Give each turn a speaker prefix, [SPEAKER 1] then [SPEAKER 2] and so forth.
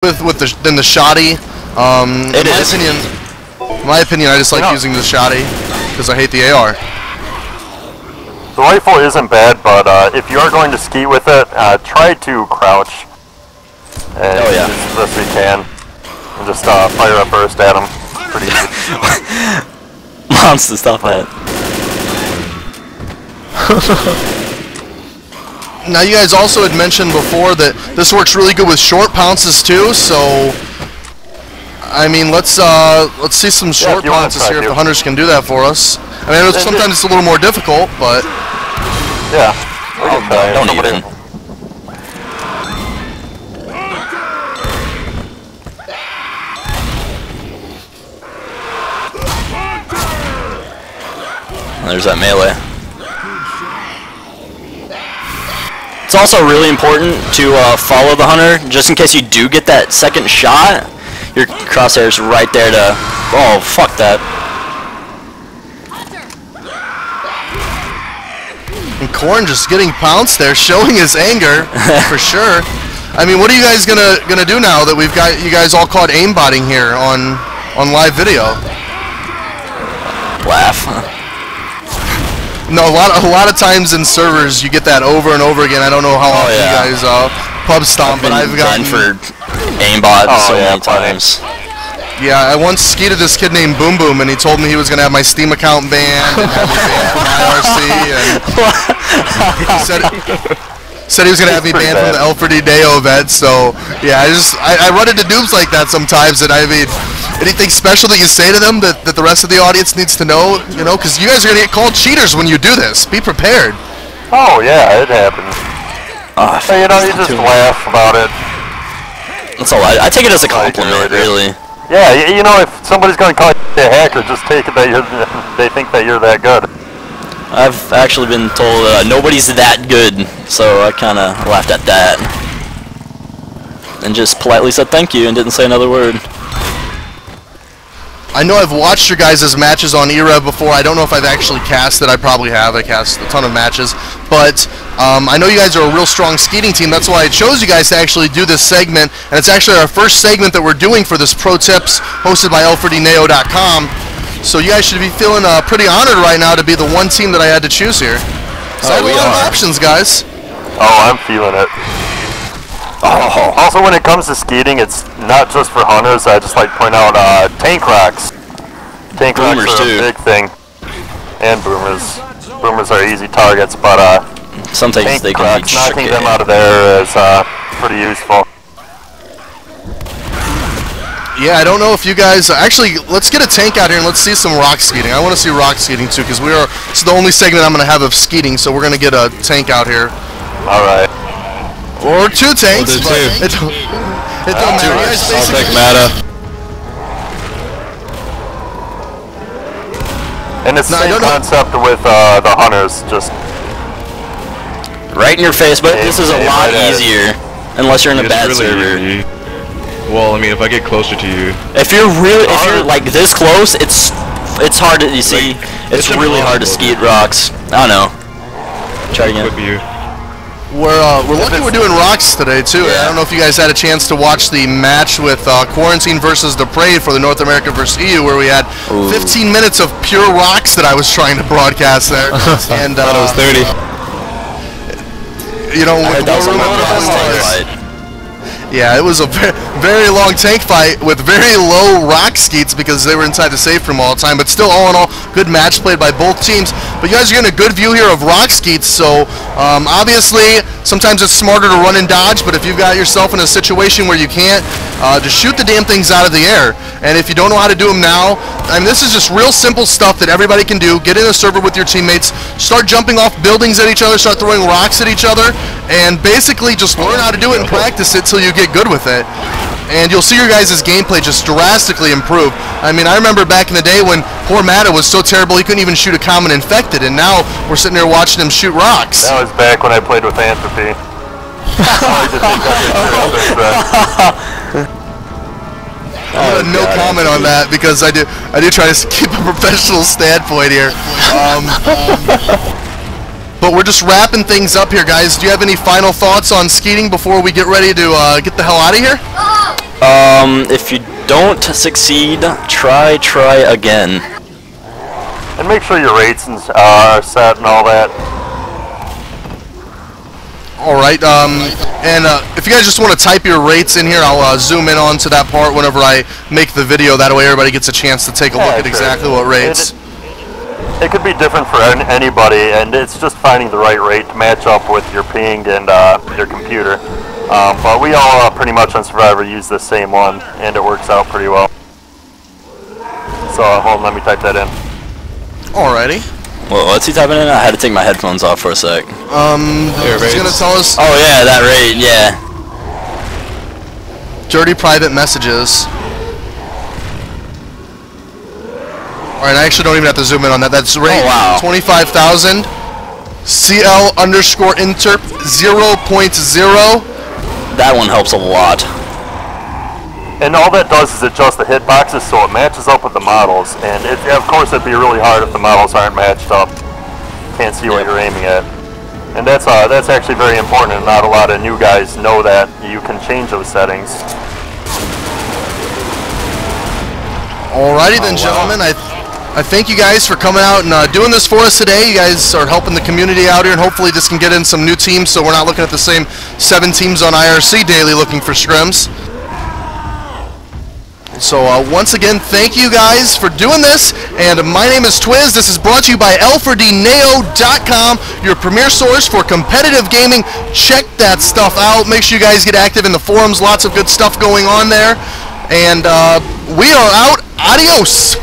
[SPEAKER 1] than the shoddy. In my opinion, I just like using the shoddy because I hate the AR.
[SPEAKER 2] The rifle isn't bad, but if you are going to ski with it, try to crouch. And as best you can. And just fire a burst at them. Pretty easy.
[SPEAKER 3] Monster, stop that.
[SPEAKER 1] Now you guys also had mentioned before that this works really good with short pounces too, so I mean let's see some short pounces here if the hunters can do that for us. I mean sometimes it's a little more difficult, but
[SPEAKER 2] yeah. Don't even.
[SPEAKER 3] There's that melee. It's also really important to follow the hunter, just in case you do get that second shot. Your crosshair's right there to... Oh, fuck that.
[SPEAKER 1] And Corn just getting pounced there, showing his anger, for sure. I mean, what are you guys gonna do now that we've got you guys all caught aimbotting here on live video?
[SPEAKER 3] Laugh.
[SPEAKER 1] No, a lot of times in servers you get that over and over again. I don't know how often you guys pub stomp, but I've gotten
[SPEAKER 3] for aimbot so many times.
[SPEAKER 1] Yeah, I once skied this kid named Boom Boom, and he told me he was gonna have my Steam account banned and have me banned from IRC, and he said he was gonna have me banned from the L4D event. So yeah, I run into noobs like that sometimes, and I mean, anything special that you say to them that the rest of the audience needs to know, you know, because you guys are gonna get called cheaters when you do this. Be prepared.
[SPEAKER 2] Oh yeah, it happens. So, you know, you just laugh about it.
[SPEAKER 3] That's all. I take it as a compliment, really.
[SPEAKER 2] Yeah, you know, if somebody's gonna call you a hacker, just take it that they think that you're that good.
[SPEAKER 3] I've actually been told nobody's that good, so I kind of laughed at that. And just politely said thank you and didn't say another word.
[SPEAKER 1] I know I've watched your guys' matches on EREV before. I don't know if I've actually cast it. I probably have. I cast a ton of matches. But I know you guys are a real strong skeeting team. That's why I chose you guys to actually do this segment. And it's actually our first segment that we're doing for this Pro Tips hosted by L4DNeo.com. So you guys should be feeling pretty honored right now to be the one team that I had to choose here. So I have a lot of options, guys.
[SPEAKER 2] Oh, I'm feeling it. Oh. Also, when it comes to skeeting, it's not just for hunters. I just like to point out tank rocks. Tank
[SPEAKER 3] boomers
[SPEAKER 2] rocks are a big thing. And boomers. Boomers are easy targets, but
[SPEAKER 3] sometimes
[SPEAKER 2] tank
[SPEAKER 3] they can
[SPEAKER 2] rocks,
[SPEAKER 3] be
[SPEAKER 2] knocking them out of there is pretty useful.
[SPEAKER 1] Yeah, I don't know if you guys... Actually, let's get a tank out here and let's see some rock skeeting. I want to see rock skeeting too, because it's the only segment I'm going to have of skeeting, so we're going to get a tank out here.
[SPEAKER 2] Alright.
[SPEAKER 1] Or two tanks, but it don't matter.
[SPEAKER 4] I'll take Mata.
[SPEAKER 2] And it's the same concept with the hunters, just...
[SPEAKER 3] Right in your face, but this is a lot easier, unless you're in a bad server.
[SPEAKER 4] Well, I mean, if I get closer to you.
[SPEAKER 3] If you're like this close, it's hard to, you see, it's really hard to skeet rocks. I don't know. Try again.
[SPEAKER 1] We're lucky we're doing rocks today too. Yeah. I don't know if you guys had a chance to watch the match with Quarantine versus Depraved for the North America versus EU, where we had 15 minutes of pure rocks that I was trying to broadcast there. And
[SPEAKER 4] I thought it was 30.
[SPEAKER 1] You know, yeah, it was a very long tank fight with very low rock skeets because they were inside the safe room all the time. But still, all in all, good match played by both teams. But you guys are getting a good view here of rock skeets, so obviously sometimes it's smarter to run and dodge, but if you've got yourself in a situation where you can't, just shoot the damn things out of the air. And if you don't know how to do them now, I mean, this is just real simple stuff that everybody can do. Get in a server with your teammates, start jumping off buildings at each other, start throwing rocks at each other, and basically just learn how to do it and practice it till you get good with it. And you'll see your guys' gameplay just drastically improve. I mean, I remember back in the day when poor Mata was so terrible he couldn't even shoot a common infected, and now we're sitting there watching him shoot rocks.
[SPEAKER 2] That was back when I played with Entropy.
[SPEAKER 1] No comment on that because I do try to keep a professional standpoint here. But we're just wrapping things up here, guys. Do you have any final thoughts on skeeting before we get ready to get the hell out of here?
[SPEAKER 3] If you don't succeed, try again.
[SPEAKER 2] And make sure your rates are set and all that.
[SPEAKER 1] Alright, and if you guys just want to type your rates in here, I'll zoom in onto that part whenever I make the video. That way everybody gets a chance to take a look at exactly what rates.
[SPEAKER 2] It could be different for anybody, and it's just finding the right rate to match up with your ping and your computer. But we all pretty much on Survivor use the same one, and it works out pretty well. So hold on, let me type that in.
[SPEAKER 1] Alrighty.
[SPEAKER 3] Well, what's he typing in? I had to take my headphones off for a sec.
[SPEAKER 1] He's gonna tell us.
[SPEAKER 3] Oh yeah, that rate, yeah.
[SPEAKER 1] Dirty private messages. Alright, I actually don't even have to zoom in on that. That's rate 25,000. CL_interp 0.0.
[SPEAKER 3] That one helps a lot.
[SPEAKER 2] And all that does is adjust the hitboxes so it matches up with the models. And of course it'd be really hard if the models aren't matched up. Can't see what you're aiming at. And that's actually very important, and not a lot of new guys know that you can change those settings.
[SPEAKER 1] Alrighty then, gentlemen. I thank you guys for coming out and doing this for us today. You guys are helping the community out here, and hopefully this can get in some new teams so we're not looking at the same 7 teams on IRC daily looking for scrims. So once again, thank you guys for doing this, and my name is Twiz. This is brought to you by L4DNeo.com, your premier source for competitive gaming. Check that stuff out. Make sure you guys get active in the forums. Lots of good stuff going on there. And we are out. Adios.